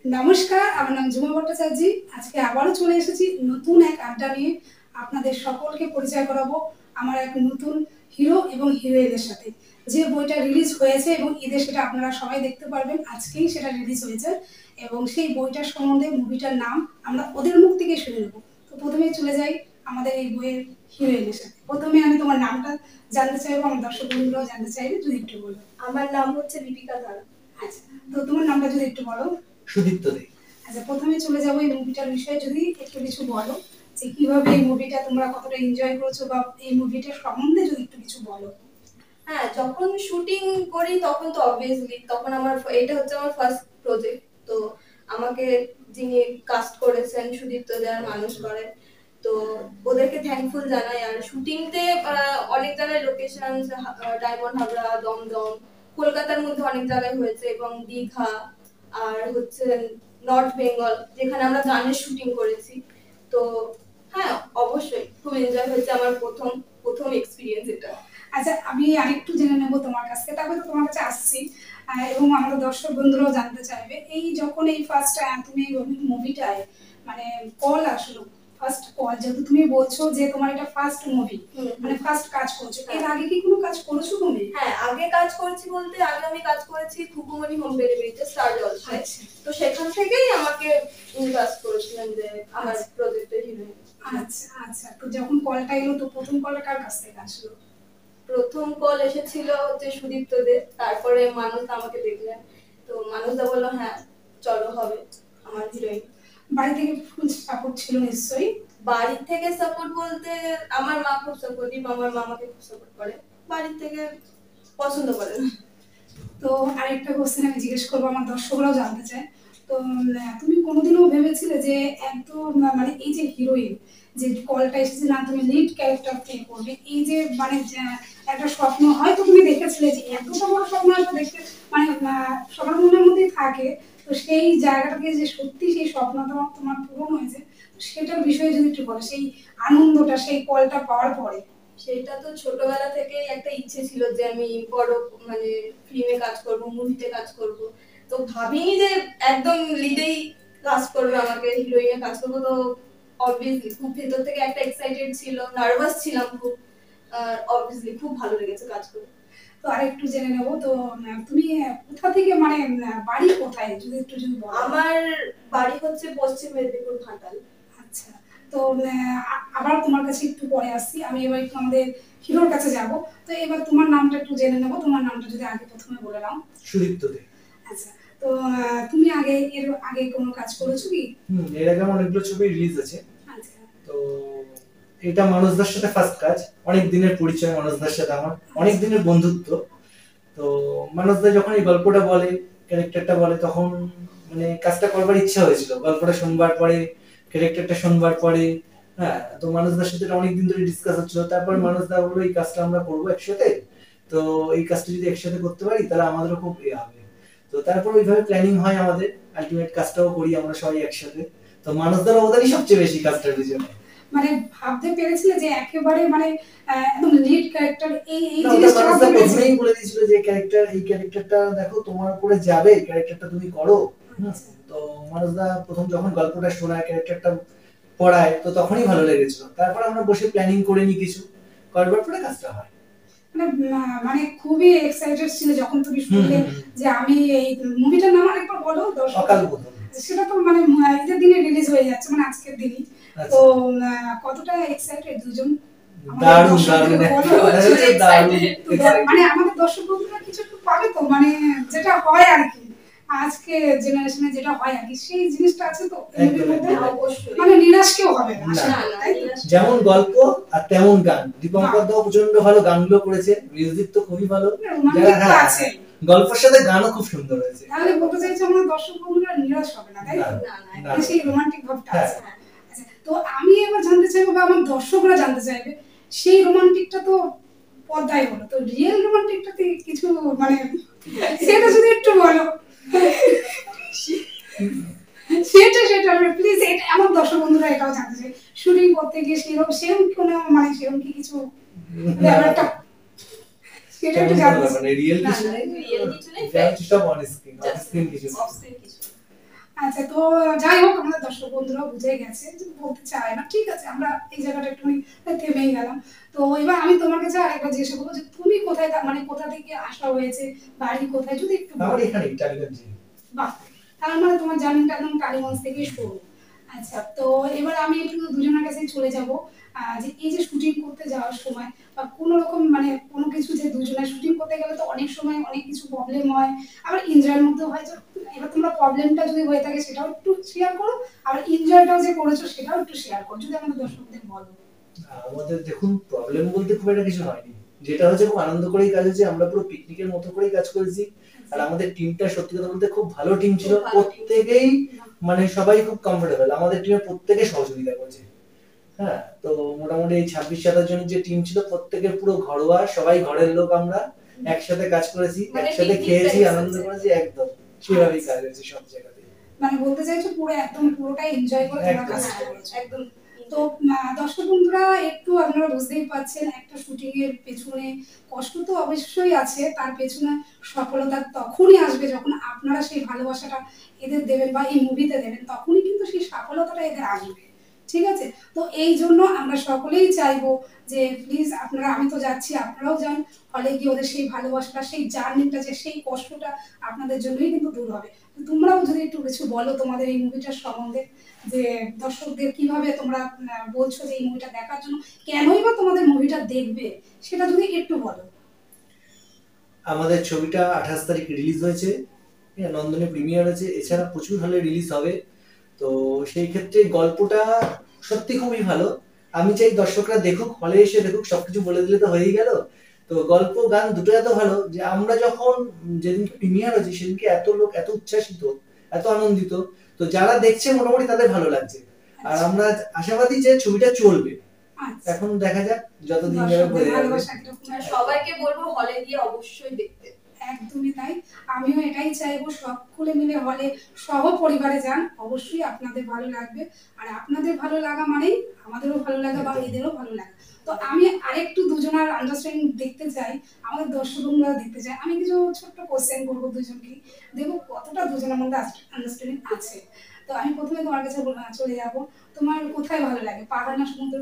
নমস্কার, আমার নাম ঝুমা ভট্টাচার্য। আজকে আবারও চলে এসেছি নতুন এক আড্ডা নিয়ে। আপনাদের সকলকে পরিচয় করাবো আমার এক নতুন হিরো এবং হিরোইনের সাথে। যে বইটা রিলিজ হয়েছে এবং ঈদে সেটা আপনারা সবাই দেখতে পারবেন, আজকেই সেটা রিলিজ হয়েছে। এবং সেই বইটার সম্বন্ধে, মুভিটার নাম আমরা ওদের মুখ থেকে শুনে নেব। তো প্রথমেই চলে যাই আমাদের এই বইয়ের হিরোইনের সাথে। প্রথমে আমি তোমার নামটা জানতে চাইবো, আমার দর্শক বন্ধুরাও জানতে চাইবে, যদি একটু বলো। আমার নাম হচ্ছে দীপিকা ধারা। আচ্ছা, তো তোমার নামটা যদি একটু বলো। সুদীপ্ত দে। আচ্ছা, প্রথমে চলে যাবো এই মুভিটার বিষয়ে, যদি একটু কিছু বলো যে কিভাবে এই মুভিটা তোমরা কতটা এনজয় করেছো, বা এই মুভিটার সম্বন্ধে যদি একটু কিছু বলো। হ্যাঁ, যখন শুটিং করি তখন তো অবভিয়াসলি তখন এটা হচ্ছে আমার ফার্স্ট প্রজেক্ট। তো আমাকে যিনি কাস্ট করেছেন সুদীপ্ত দেয়ার মানুষ করে, তো ওদেরকে থ্যাঙ্কফুল জানাই। আর শুটিংতে অনেক জায়গায় লোকেশন, ডায়মন্ড হাবড়া, দমদম, কলকাতার মধ্যে অনেক জায়গায় হয়েছে, এবং দীঘা, আর হচ্ছে নর্থ বেঙ্গল, যেখানে আমরা গানের শুটিং করেছি। তো হ্যাঁ, অবশ্যই খুব এনজয় হয়েছে। আমার প্রথম প্রথম এক্সপিরিয়েন্স এটা। আচ্ছা, আমি আরেকটু জেনে নেবো তোমার কাছ থেকে, তারপরে তো তোমার কাছে আসছি। এবং আমাদের দর্শক বন্ধুরাও জানতে চাইবে, এই যখন এই ফার্স্ট তুমি মুভিটায় মানে কল আসলো, ফার্স্ট কল, যেহেতু তুমি বলছো যে তোমার এটা ফার্স্ট মুভি, মানে ফার্স্ট কাজ করছো, এর আগে কি কোনো কাজ করেছো তুমি? হ্যাঁ, আগে কাজ করেছি বলতে আগে আমি কাজ করেছি খুকুমণি হোম ডেলিভারিতে, স্টার জলসায়। তো সেখান থেকেই আমাকে ইনভাইট করেছিলেন যে আমার প্রজেক্টের হিরোইন। আচ্ছা আচ্ছা, তো যখন কলটা এলো, তো প্রথম কলটা কার কাছ থেকে আসলো? প্রথম কল এসেছিল হচ্ছে সুদীপ্ত দে, তারপরে মানুষদা আমাকে দেখলেন। তো মানুষদা বললো হ্যাঁ চলো, হবে আমার হিরোইন। বাড়ি থেকে ফুল সাপোর্ট ছিল নিশ্চয়ই? বাড়ি থেকে সাপোর্ট বলতে আমার মা খুব সাপোর্টিভ, আমার মা আমাকে খুব সাপোর্ট করে। বাড়ি থেকে পছন্দ করে না। তো আরেকটা কোশ্চেন আমি জিজ্ঞেস করবো, আমার দর্শকরাও জানতে চায়। তো তুমি কোনোদিনও ভেবেছিলে যে একদম মানে এই যে হিরোইন, যে কলটা এসেছে না তুমি লিড ক্যারেক্টার প্লে করবে, এই যে মানে একটা স্বপ্ন হয়তো তুমি দেখেছিলে, যে এতটা বড় স্বপ্ন হয়তো দেখতে মানে সবার মনের মধ্যেই থাকে, তো সেই জায়গাটাকে যে সত্যি সেই স্বপ্নটা তোমার পূরণ হয়েছে, সেটার বিষয়ে যদি একটু বলো, সেই আনন্দটা সেই কলটা পাওয়ার পরে। সেটা তো ছোটবেলা থেকেই একটা ইচ্ছে ছিল যে আমি বড় মানে ফিল্মে কাজ করব, মুভিতে কাজ করব। তো ভাবিনি যে একদম লিডেই কাজ করবে, আমাকে হিরোইনে কাজ করবো। তো অবভিয়াসলি খুব ভেতর থেকে একটা এক্সাইটেড ছিল, নার্ভাস ছিলাম খুব। আর অবভিয়াসলি খুব ভালো লেগেছে কাজ করে। তো আরেকটু জেনে নেবো, তো তুমি কোথা থেকে মানে বাড়ি কোথায় যদি একটু যদি বলো। আমার বাড়ি হচ্ছে পশ্চিম মেদিনীপুর, ঘাটাল। আচ্ছা, তো আবার তোমার কাছে একটু পরে আসছি, আমি এবার একটু আমাদের হিরোর কাছে যাব। তো এবার তোমার নামটা একটু জেনে নেবো, তোমার নামটা যদি আগে প্রথমে বলে নাও। সুদীপ্ত দে। আচ্ছা, তো তুমি এর আগে কোনো কাজ করেছো কি? এর আগে আমার অনেকগুলো ছবি রিলিজ আছে। আচ্ছা, তো এটা মানুষদার সাথে ফার্স্ট কাজ। অনেক দিনের পরিচয় মানুষদার সাথে আমার, অনেক দিনের বন্ধুত্ব। তো মানুষদা যখন এই গল্পটা বলে, ক্যারেক্টারটা বলে, তখন মানে কাজটা করবার ইচ্ছা হয়েছিল। গল্পটা শুনবার পরে, ক্যারেক্টারটা শুনবার পরে, হ্যাঁ, তো মানুষদার সাথে অনেকদিন ধরে ডিসকাস হচ্ছিল। তারপর মানুষদা বললো এই কাজটা আমরা করবো একসাথে। তো এই কাজটা যদি একসাথে করতে পারি তাহলে আমাদেরও খুব হবে। তো তারপর ওইভাবে প্ল্যানিং হয় আমাদের, আলটিমেট কাজটাও করি আমরা সবাই একসাথে। তো মানুষদার অবদানই সবচেয়ে বেশি কাজটার পিছনে। মানে ভাবতে পেরেছিলে যে একেবারে মানে একদম লিড ক্যারেক্টার এই জিনিসটা ভাবতে পেরেছিলেই বলে দিয়েছিল যে ক্যারেক্টার, এই ক্যারেক্টারটা দেখো তোমার উপরে যাবে, ক্যারেক্টারটা তুমি করো। তো মানুষদা প্রথম যখন গল্পটা শোনায়, ক্যারেক্টারটা পড়ায়, তো তখনই ভালো লেগেছিল। তারপর আমরা বসে প্ল্যানিং করে নি কিছু, করবার পরে কাজটা হয়। মানে খুবই এক্সাইটেড ছিল যখন তুমি শুনলে যে আমি এই মুভিটার নাম আরেকবার বলো। অকাল বোধন। সেটা তো মানে ঈদের দিনে রিলিজ হয়ে যাচ্ছে, মানে আজকের দিনই। তো কতটা এক্সাইটেড দুজন? দারুণ দারুণ, মানে আমাদের দর্শক বন্ধুরা কিছু একটু পাবে তো, মানে যেটা হয় আর কি, আজকে জেনারেশনে যেটা হয় আর কি, সেই জিনিসটা আছে তো মানে নিরাশ কেউ হবে না। যেমন গল্প আর তেমন গান। দীপঙ্কর দাও প্রচন্ড ভালো গানগুলো করেছে, মিউজিক তো খুবই ভালো, আছে গল্পের সাথে গানও খুব সুন্দর হয়েছে। তাহলে বলতে চাইছি আমাদের দর্শক বন্ধুরা নিরাশ হবে না, তাই না? সেই রোমান্টিক ভাবটা আছে। আচ্ছা, তো আমি এবার জানতে চাইবো, বা আমার দর্শকরা জানতে চাইবে, সেই রোমান্টিকটা তো পর্দায় হলো, তো রিয়েল রোমান্টিকটাতে কিছু মানে সেটা যদি একটু বলো। সেটা প্লিজ, এটা আমার দর্শক বন্ধুরা এটাও জানতে চাই। শুটিং করতে গিয়ে সেরকম কোনো মানে সেরকম কি কিছু ব্যাপারটা সেটা একটু জানতে চাই। মানে রিয়েল কিছু নেই, সব অন স্ক্রিন, অফ স্ক্রিন কিছু। আচ্ছা, তো যাই হোক আমাদের দর্শক বন্ধুরা বুঝে গেছে যে বলতে চায় না, ঠিক আছে, আমরা এই জায়গাটা একটু থেমেই গেলাম। তো এবার আমি তোমার কাছে আরেকবার জিজ্ঞাসা করবো যে তুমি কোথায় মানে কোথা থেকে আসা হয়েছে, বাড়ি কোথায়, যদি একটু আমার এখানে টালিগঞ্জে। বাহ, তার মানে তোমার জার্নিটা একদম টালিগঞ্জ থেকে শুরু। আচ্ছা, তো এবার আমি একটু দুজনের কাছে চলে যাব, যে এই যে শুটিং করতে যাওয়ার সময় বা কোনো রকম মানে কোনো কিছু, যে দুজনের শুটিং করতে গেলে তো অনেক সময় অনেক কিছু প্রবলেম হয়, আবার এনজয়ের মধ্যে হয়। তো এবার তোমরা প্রবলেমটা যদি হয়ে থাকে সেটাও একটু শেয়ার করো, আবার এনজয়টাও যে করেছো সেটাও একটু শেয়ার করো, যদি আমাদের দর্শকদের বলো। আমাদের দেখুন প্রবলেম বলতে খুব একটা কিছু হয়নি, যেটা হচ্ছে খুব আনন্দ করেই কাজ হয়েছে, আমরা পুরো পিকনিকের মতো করেই কাজ করেছি। আর আমাদের টিমটা সত্যি কথা বলতে খুব ভালো টিম ছিল, প্রত্যেকেই মানে সবাই খুব কমফোর্টেবল, আমাদের টিমে প্রত্যেকে সহযোগিতা করেছে। হ্যাঁ, তো মোটামুটি এই 26-27 জনের যে টিম ছিল প্রত্যেকের পুরো ঘরোয়া, সবাই ঘরের লোক, আমরা একসাথে কাজ করেছি, একসাথে খেয়েছি, আনন্দ করেছি, একদম সেভাবেই কাজ হয়েছে সব জায়গাতে। মানে বলতে চাইছো পুরো একদম পুরোটাই এনজয় করে তোমরা কাজটা করেছো। একদম। তো দর্শক বন্ধুরা একটু আপনারা বুঝতেই পারছেন, একটা শুটিং এর পেছনে কষ্ট তো অবশ্যই আছে, তার পেছনে সফলতা তখনই আসবে যখন আপনারা সেই ভালোবাসাটা এদের দেবেন বা এই মুভিতে দেবেন, তখনই কিন্তু সেই সফলতাটা এদের আসবে। ঠিক আছে, তো এই জন্য আমরা সকলেই চাইবো যে প্লিজ আপনারা, আমি তো যাচ্ছি, আপনারাও যান হলে গিয়ে, ওদের সেই ভালোবাসাটা, সেই জার্নিটা, যে সেই কষ্টটা আপনাদের জন্যই কিন্তু দূর হবে। তোমরাও যদি একটু কিছু বলো তোমাদের এই মুভিটার সম্বন্ধে, যে দর্শকদের কিভাবে তোমরা বলছো যে এই মুভিটা দেখার জন্য, কেনই বা তোমাদের মুভিটা দেখবে, সেটা যদি একটু বলো। আমাদের ছবিটা 28 তারিখ রিলিজ হয়েছে, নন্দনে প্রিমিয়ার হয়েছে, এছাড়া প্রচুর হলে রিলিজ হবে। তো সেই ক্ষেত্রে গল্পটা সত্যি খুবই ভালো, আমি চাই দর্শকরা দেখুক, হলে এসে দেখুক, সবকিছু বলে দিলে তো হয়েই গেল। তো গল্প গান দুটো এত ভালো যে আমরা যখন যেদিন প্রিমিয়ার হয়েছে সেদিনকে এত লোক এত উচ্ছ্বাসিত, এত আনন্দিত, তো যারা দেখছে মোটামুটি তাদের ভালো লাগছে। আর আমরা আশাবাদী যে ছবিটা চলবে, এখন দেখা যাক যতদিন যাবে বোঝা যাবে। সবাইকে বলবো হলে গিয়ে অবশ্যই দেখতে। একদমই তাই, আমিও এটাই চাইবো, সকলে মিলে হলে সহ পরিবারে যান, অবশ্যই আপনাদের ভালো লাগবে। আর আপনাদের ভালো লাগা মানেই আমাদেরও ভালো লাগা বা এদেরও ভালো লাগা। তো আমি আরেকটু দুজনের আন্ডারস্ট্যান্ডিং দেখতে চাই, আমাদের দর্শকরা দেখতে চাই। আমি কিছু ছোট্ট কোশ্চেন করবো দুজনকে, দেখবো কতটা দুজনের মধ্যে আন্ডারস্ট্যান্ডিং আছে। তো আমি প্রথমে তোমার কাছে চলে যাব, তোমার কোথায় ভালো লাগে, পাহাড় না সমুদ্র?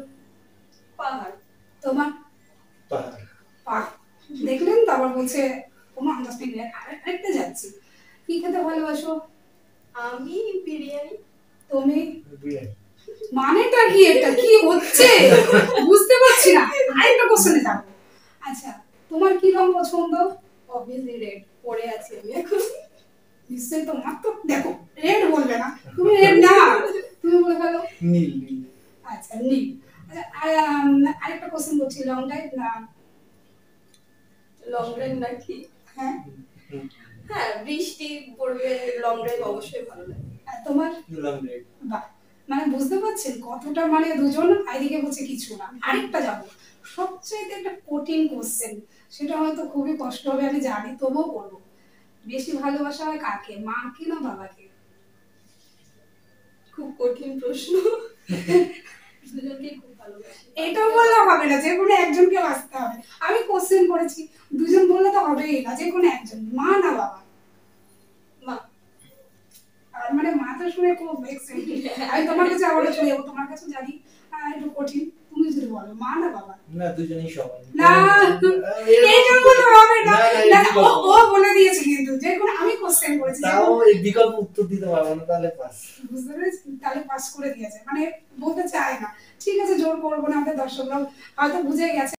পাহাড়। তোমার? পাহাড়। পাহাড়। দেখলেন তো, আবার বলছে কোনো আন্ডারস্ট্যান্ডিং। আরেকটা যাচ্ছি, কি খেতে ভালোবাসো? আমি বিরিয়ানি। তুমি? বিরিয়ানি। মানেটা কি, এটা কি হচ্ছে বুঝতে পারছি না। আরেকটা কোশ্চেনে যাব। আচ্ছা, তোমার কি রং পছন্দ? অবভিয়াসলি রেড, পরে আছি আমি এখন। নিশ্চয়ই তোমার তো, দেখো রেড বলবে না, তুমি রেড না, তুমি বলে ফেলো নীল। নীল। আচ্ছা, নীল। আচ্ছা, আরেকটা কোশ্চেন করছি, লং ড্রাইভ না লং ড্রাইভ নাকি? হ্যাঁ, হ্যাঁ, বৃষ্টি পড়বে, লং ড্রাইভ অবশ্যই ভালো লাগে। আর তোমার? Long drive. বাহ, মানে বুঝতে পারছেন কতটা, মানে দুজন আইদিকে বলছে কিছু না। আরেকটা যাব, সবচেয়ে একটা কঠিন কোশ্চেন, সেটা হয়তো খুবই কষ্ট হবে আমি জানি, তবুও করবো। বেশি ভালোবাসা হয় কাকে, মাকে না বাবাকে? খুব কঠিন প্রশ্ন। দুজনকেই খুব ভালোবাসি। এটা বললে হবে না, যে কোনো একজনকে বাঁচতে হবে। আমি কোশ্চেন করেছি, দুজন বললে তো হবেই না, যে কোনো একজন, মা না বাবা? মা। আর মানে মা তো শুনে খুব এক্সাইটেড। আমি তোমার কাছে আবার চলে যাবো, তোমার কাছে জানি একটু কঠিন, তুমি যদি বলো মা না বাবা? না, দুজনেই সমান। না, এটা বলতে হবে না। না, ও বলে দিয়েছে কিন্তু, যে কোনো আমি কোশ্চেন করেছি, তাও এই বিকল্প উত্তর দিতে পারবো না, তাহলে পাস। বুঝতে পেরেছি, তাহলে পাস করে দিয়েছে, মানে বলতে চায় না। ঠিক আছে, জোর করবো না, আমাদের দর্শকরাও হয়তো বুঝে গেছে।